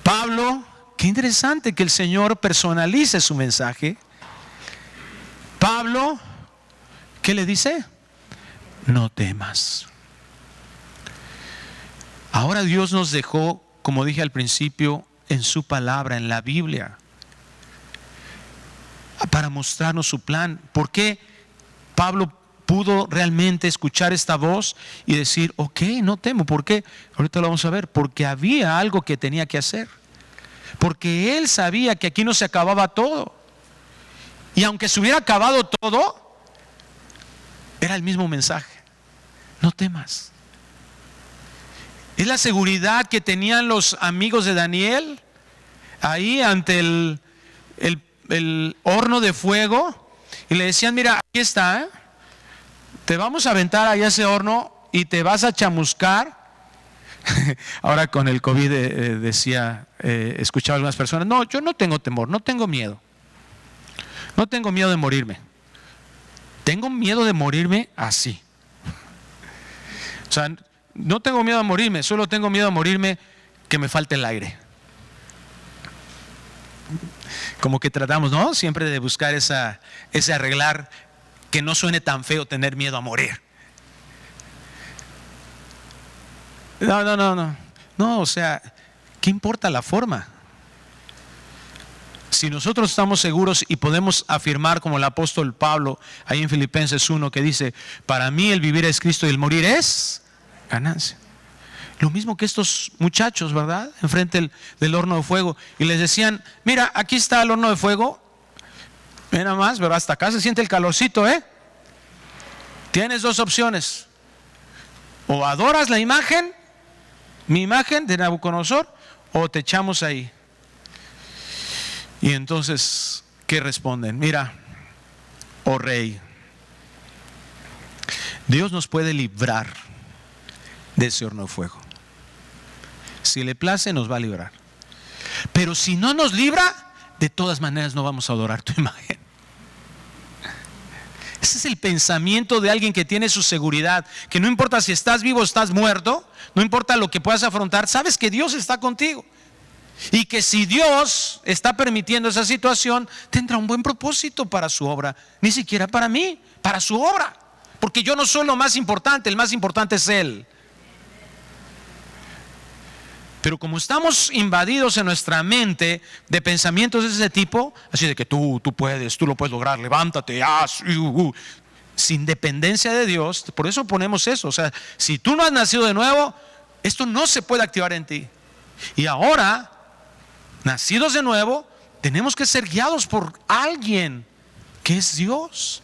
Speaker 1: Pablo, qué interesante que el Señor personalice su mensaje. Pablo, ¿qué le dice? No temas. Ahora Dios nos dejó, como dije al principio, en su palabra, en la Biblia, para mostrarnos su plan. ¿Por qué Pablo pudo realmente escuchar esta voz y decir, ok, no temo? ¿Por qué? Ahorita lo vamos a ver. Porque había algo que tenía que hacer. Porque él sabía que aquí no se acababa todo. Y aunque se hubiera acabado todo, era el mismo mensaje. No temas. Es la seguridad que tenían los amigos de Daniel ahí ante el horno de fuego. Y le decían, mira, aquí está, te vamos a aventar ahí a ese horno y te vas a chamuscar. Ahora con el COVID escuchaba a algunas personas, no, yo no tengo temor, no tengo miedo. No tengo miedo de morirme. Tengo miedo de morirme así. O sea, no tengo miedo de morirme, solo tengo miedo de morirme que me falte el aire. Como que tratamos, ¿no? Siempre de buscar ese arreglar que no suene tan feo tener miedo a morir. No, o sea, ¿qué importa la forma? Si nosotros estamos seguros y podemos afirmar como el apóstol Pablo ahí en Filipenses 1 que dice, para mí el vivir es Cristo y el morir es ganancia. Lo mismo que estos muchachos, ¿verdad? Enfrente del horno de fuego. Y les decían, mira, aquí está el horno de fuego. Mira nada más, ¿verdad? Hasta acá se siente el calorcito, ¿eh? Tienes dos opciones. O adoras la imagen, mi imagen de Nabucodonosor, o te echamos ahí. Y entonces, ¿qué responden? Mira, oh rey, Dios nos puede librar de ese horno de fuego. Si le place, nos va a librar. Pero si no nos libra, de todas maneras no vamos a adorar tu imagen. Ese es el pensamiento de alguien que tiene su seguridad, que no importa si estás vivo o estás muerto, no importa lo que puedas afrontar, sabes que Dios está contigo. Y que si Dios está permitiendo esa situación, tendrá un buen propósito para su obra. Ni siquiera para mí, para su obra. Porque yo no soy lo más importante, el más importante es Él. Pero como estamos invadidos en nuestra mente de pensamientos de ese tipo, así de que tú puedes, tú lo puedes lograr, levántate, sin dependencia de Dios, por eso ponemos eso. O sea, si tú no has nacido de nuevo, esto no se puede activar en ti. Y ahora, nacidos de nuevo, tenemos que ser guiados por alguien que es Dios,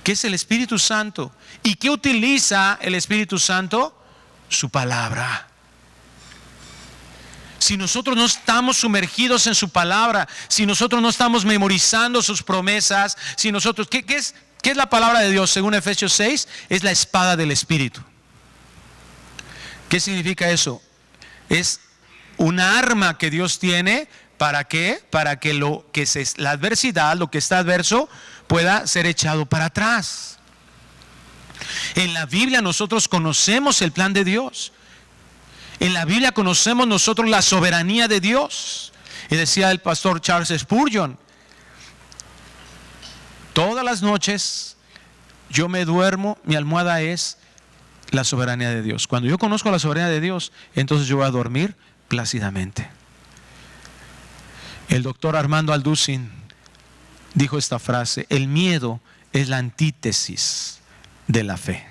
Speaker 1: que es el Espíritu Santo. ¿Y qué utiliza el Espíritu Santo? Su palabra. Si nosotros no estamos sumergidos en su palabra, si nosotros no estamos memorizando sus promesas, si nosotros, ¿qué ¿Qué es la palabra de Dios? Según Efesios 6, es la espada del Espíritu. ¿Qué significa eso? Es una arma que Dios tiene. ¿Para qué? Para que la adversidad, lo que está adverso, pueda ser echado para atrás. En la Biblia nosotros conocemos el plan de Dios. En la Biblia conocemos nosotros la soberanía de Dios. Y decía el pastor Charles Spurgeon: todas las noches yo me duermo, mi almohada es la soberanía de Dios. Cuando yo conozco la soberanía de Dios, entonces yo voy a dormir plácidamente. El doctor Armando Alducin dijo esta frase: el miedo es la antítesis de la fe.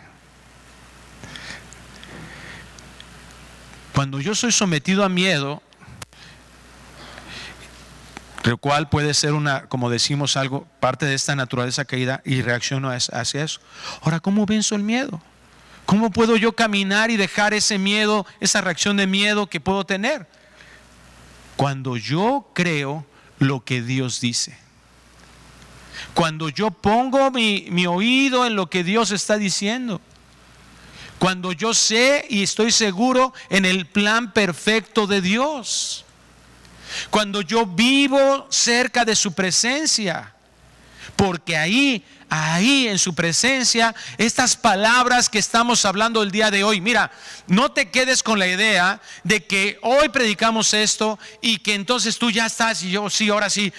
Speaker 1: Cuando yo soy sometido a miedo, lo cual puede ser como decimos, algo, parte de esta naturaleza caída, y reacciono hacia eso. Ahora, ¿cómo venzo el miedo? ¿Cómo puedo yo caminar y dejar ese miedo, esa reacción de miedo que puedo tener? Cuando yo creo lo que Dios dice. Cuando yo pongo mi oído en lo que Dios está diciendo. Cuando yo sé y estoy seguro en el plan perfecto de Dios. Cuando yo vivo cerca de su presencia. Porque ahí en su presencia, estas palabras que estamos hablando el día de hoy, mira, no te quedes con la idea de que hoy predicamos esto y que entonces tú ya estás y yo sí, ahora sí,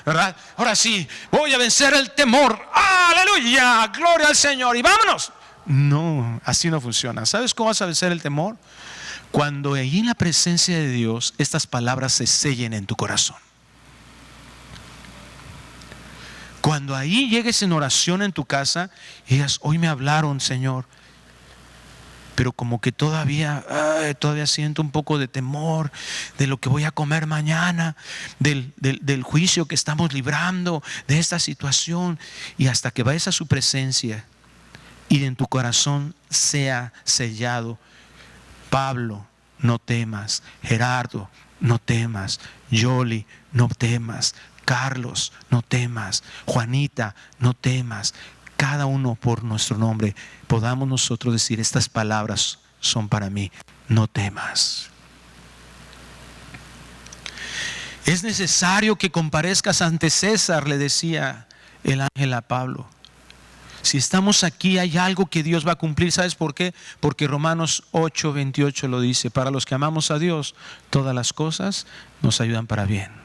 Speaker 1: ¿verdad? Ahora sí, voy a vencer el temor, aleluya, gloria al Señor y vámonos. No, así no funciona. ¿Sabes cómo vas a vencer el temor? Cuando allí en la presencia de Dios estas palabras se sellen en tu corazón. Cuando ahí llegues en oración en tu casa y digas: hoy me hablaron, Señor, pero como que todavía siento un poco de temor de lo que voy a comer mañana, del juicio que estamos librando, de esta situación, y hasta que vayas a su presencia y en tu corazón sea sellado: Pablo, no temas; Gerardo, no temas; Yoli, no temas; Carlos, no temas; Juanita, no temas. Cada uno por nuestro nombre podamos nosotros decir: estas palabras son para mí, no temas. Es necesario que comparezcas ante César, le decía el ángel a Pablo. Si estamos aquí, hay algo que Dios va a cumplir. ¿Sabes por qué? Porque Romanos 8:28 lo dice: para los que amamos a Dios, todas las cosas nos ayudan para bien.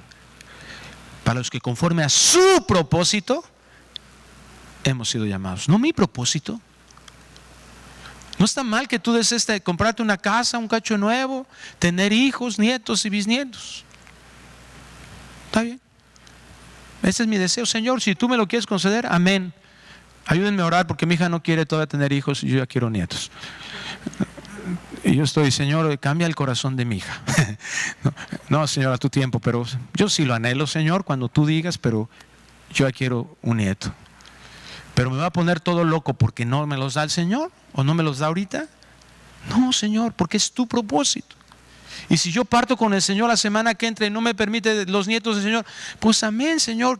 Speaker 1: Para los que conforme a su propósito hemos sido llamados. No mi propósito. No está mal que tú desees comprarte una casa, un cacho nuevo, tener hijos, nietos y bisnietos. Está bien. Ese es mi deseo, Señor. Si tú me lo quieres conceder, amén. Ayúdenme a orar porque mi hija no quiere todavía tener hijos y yo ya quiero nietos. Y yo estoy: Señor, cambia el corazón de mi hija. No, Señor, a tu tiempo, pero yo sí lo anhelo, Señor, cuando tú digas, pero yo ya quiero un nieto. Pero me va a poner todo loco porque no me los da el Señor, o no me los da ahorita. No, Señor, porque es tu propósito. Y si yo parto con el Señor la semana que entra y no me permite los nietos del Señor, pues amén, Señor.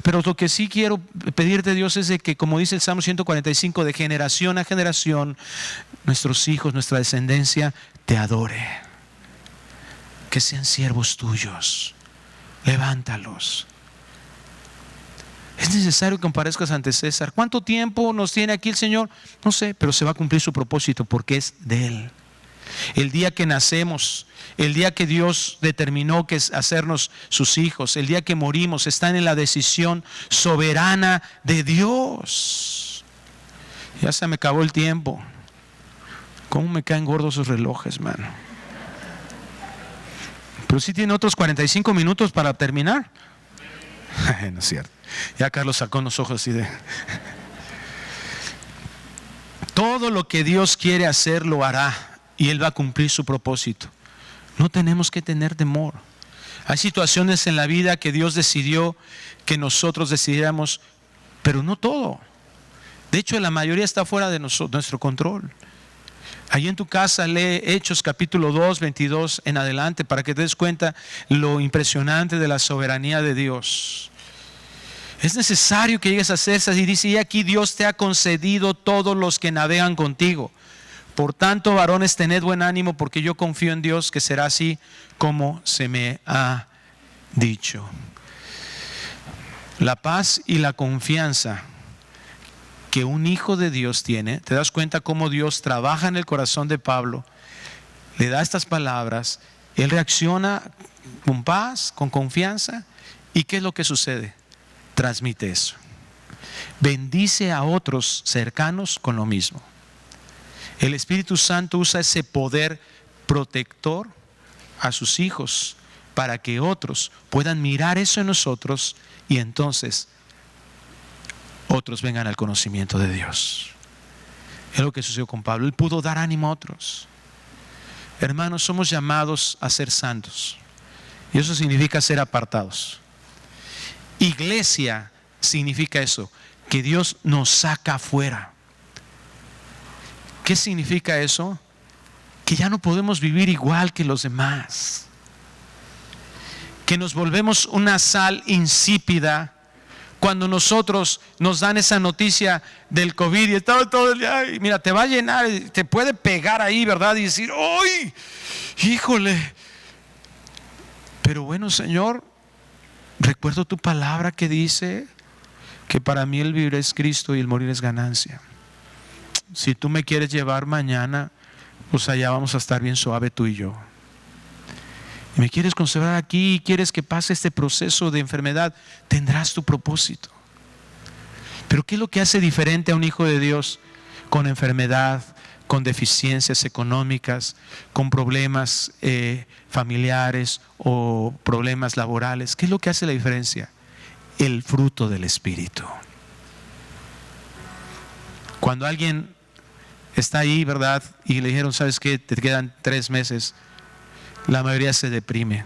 Speaker 1: Pero lo que sí quiero pedirte, Dios, es de que, como dice el Salmo 145, de generación a generación, nuestros hijos, nuestra descendencia, te adore. Que sean siervos tuyos. Levántalos. Es necesario que comparezcas ante César. ¿Cuánto tiempo nos tiene aquí el Señor? No sé, pero se va a cumplir su propósito porque es de Él. El día que nacemos, el día que Dios determinó que es hacernos sus hijos, el día que morimos, están en la decisión soberana de Dios. Ya se me acabó el tiempo. ¿Cómo me caen gordos esos relojes, mano? Pero sí tiene otros 45 minutos para terminar. No es cierto. Ya Carlos sacó los ojos así de... Todo lo que Dios quiere hacer lo hará. Y Él va a cumplir su propósito. No tenemos que tener temor. Hay situaciones en la vida que Dios decidió que nosotros decidiéramos, pero no todo. De hecho, la mayoría está fuera de nuestro control. Allí en tu casa lee Hechos capítulo 2, 22 en adelante, para que te des cuenta lo impresionante de la soberanía de Dios. Es necesario que llegues a César. Y dice, y aquí Dios te ha concedido todos los que navegan contigo. Por tanto, varones, tened buen ánimo, porque yo confío en Dios que será así como se me ha dicho. La paz y la confianza que un hijo de Dios tiene. ¿Te das cuenta cómo Dios trabaja en el corazón de Pablo? Le da estas palabras, él reacciona con paz, con confianza. ¿Y qué es lo que sucede? Transmite eso. Bendice a otros cercanos con lo mismo. El Espíritu Santo usa ese poder protector a sus hijos para que otros puedan mirar eso en nosotros y entonces otros vengan al conocimiento de Dios. Es lo que sucedió con Pablo. Él pudo dar ánimo a otros. Hermanos, somos llamados a ser santos. Y eso significa ser apartados. Iglesia significa eso, que Dios nos saca afuera. ¿Qué significa eso? Que ya no podemos vivir igual que los demás. Que nos volvemos una sal insípida. Cuando nosotros nos dan esa noticia del COVID y estaba todo el día, y mira, te va a llenar, te puede pegar ahí, ¿verdad? Y decir, ¡ay! ¡Híjole! Pero bueno, Señor, recuerdo tu palabra que dice que para mí el vivir es Cristo y el morir es ganancia. Si tú me quieres llevar mañana, pues allá vamos a estar bien suave tú y yo. Y me quieres conservar aquí y quieres que pase este proceso de enfermedad, tendrás tu propósito. Pero ¿qué es lo que hace diferente a un hijo de Dios con enfermedad, con deficiencias económicas, con problemas familiares o problemas laborales? ¿Qué es lo que hace la diferencia? El fruto del Espíritu. Cuando alguien está ahí, ¿verdad? Y le dijeron, ¿sabes qué? Te quedan 3 meses. La mayoría se deprime.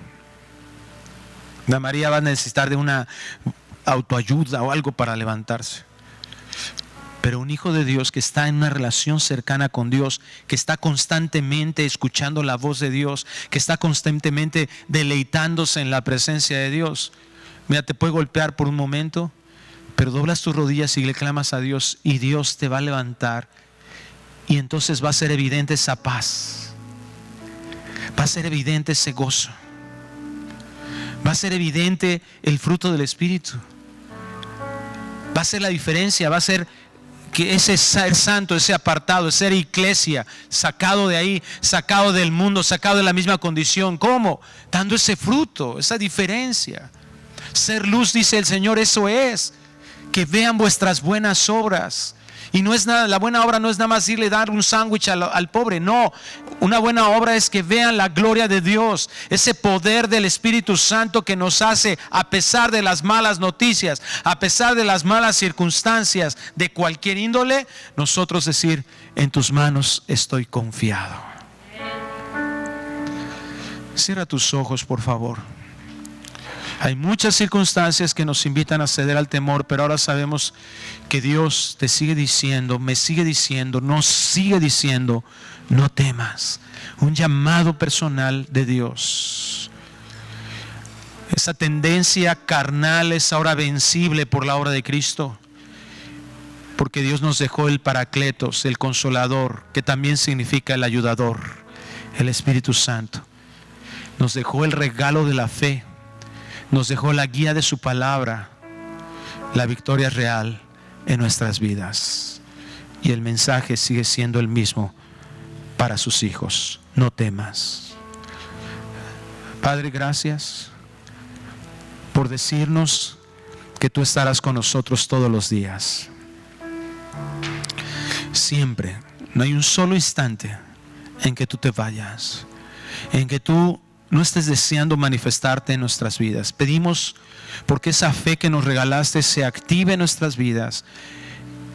Speaker 1: La mayoría va a necesitar de una autoayuda o algo para levantarse. Pero un hijo de Dios que está en una relación cercana con Dios, que está constantemente escuchando la voz de Dios, que está constantemente deleitándose en la presencia de Dios. Mira, te puede golpear por un momento, pero doblas tus rodillas y le clamas a Dios y Dios te va a levantar. Y entonces va a ser evidente esa paz. Va a ser evidente ese gozo. Va a ser evidente el fruto del Espíritu. Va a ser la diferencia. Va a ser que ese ser santo, ese apartado, ese ser iglesia, sacado de ahí, sacado del mundo, sacado de la misma condición. ¿Cómo? Dando ese fruto, esa diferencia. Ser luz, dice el Señor, eso es. Que vean vuestras buenas obras. Y no es nada, la buena obra no es nada más irle a dar un sándwich al pobre, no. Una buena obra es que vean la gloria de Dios, ese poder del Espíritu Santo que nos hace, a pesar de las malas noticias, a pesar de las malas circunstancias de cualquier índole, nosotros decir, en tus manos estoy confiado. Cierra tus ojos, por favor. Hay muchas circunstancias que nos invitan a ceder al temor, pero ahora sabemos que Dios te sigue diciendo, me sigue diciendo, nos sigue diciendo, no temas. Un llamado personal de Dios. Esa tendencia carnal es ahora vencible por la obra de Cristo, porque Dios nos dejó el Paracletos, el Consolador, que también significa el ayudador, el Espíritu Santo. Nos dejó el regalo de la fe. Nos dejó la guía de su palabra, la victoria real en nuestras vidas. Y el mensaje sigue siendo el mismo para sus hijos. No temas. Padre, gracias por decirnos que tú estarás con nosotros todos los días. Siempre. No hay un solo instante en que tú te vayas, en que tú no estés deseando manifestarte en nuestras vidas. Pedimos porque esa fe que nos regalaste se active en nuestras vidas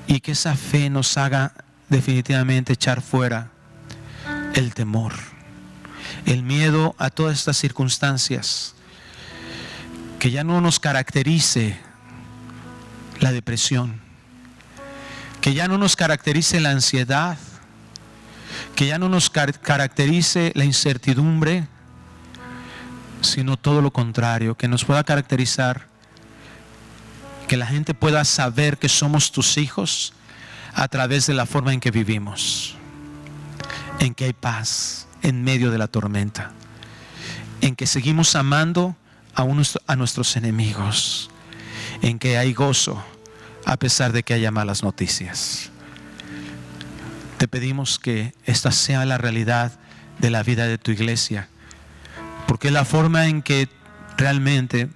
Speaker 1: y que esa fe nos haga definitivamente echar fuera el temor, el miedo a todas estas circunstancias, que ya no nos caracterice la depresión, que ya no nos caracterice la ansiedad, que ya no nos caracterice la incertidumbre, sino todo lo contrario, que nos pueda caracterizar Que la gente pueda saber que somos tus hijos a través de la forma en que vivimos, en que hay paz en medio de la tormenta, en que seguimos amando a nuestros enemigos, en que hay gozo a pesar de que haya malas noticias. Te pedimos que esta sea la realidad de la vida de tu iglesia, porque es la forma en que realmente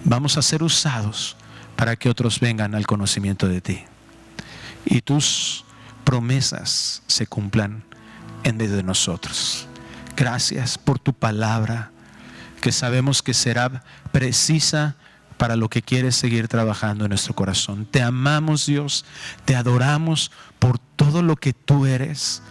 Speaker 1: vamos a ser usados para que otros vengan al conocimiento de ti y tus promesas se cumplan en medio de nosotros. Gracias por tu palabra, que sabemos que será precisa para lo que quieres seguir trabajando en nuestro corazón. Te amamos, Dios, te adoramos por todo lo que tú eres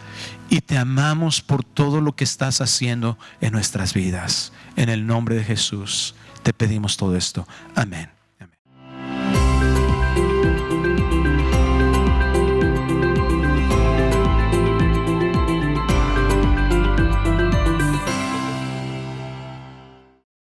Speaker 1: y te amamos por todo lo que estás haciendo en nuestras vidas. En el nombre de Jesús te pedimos todo esto. Amén.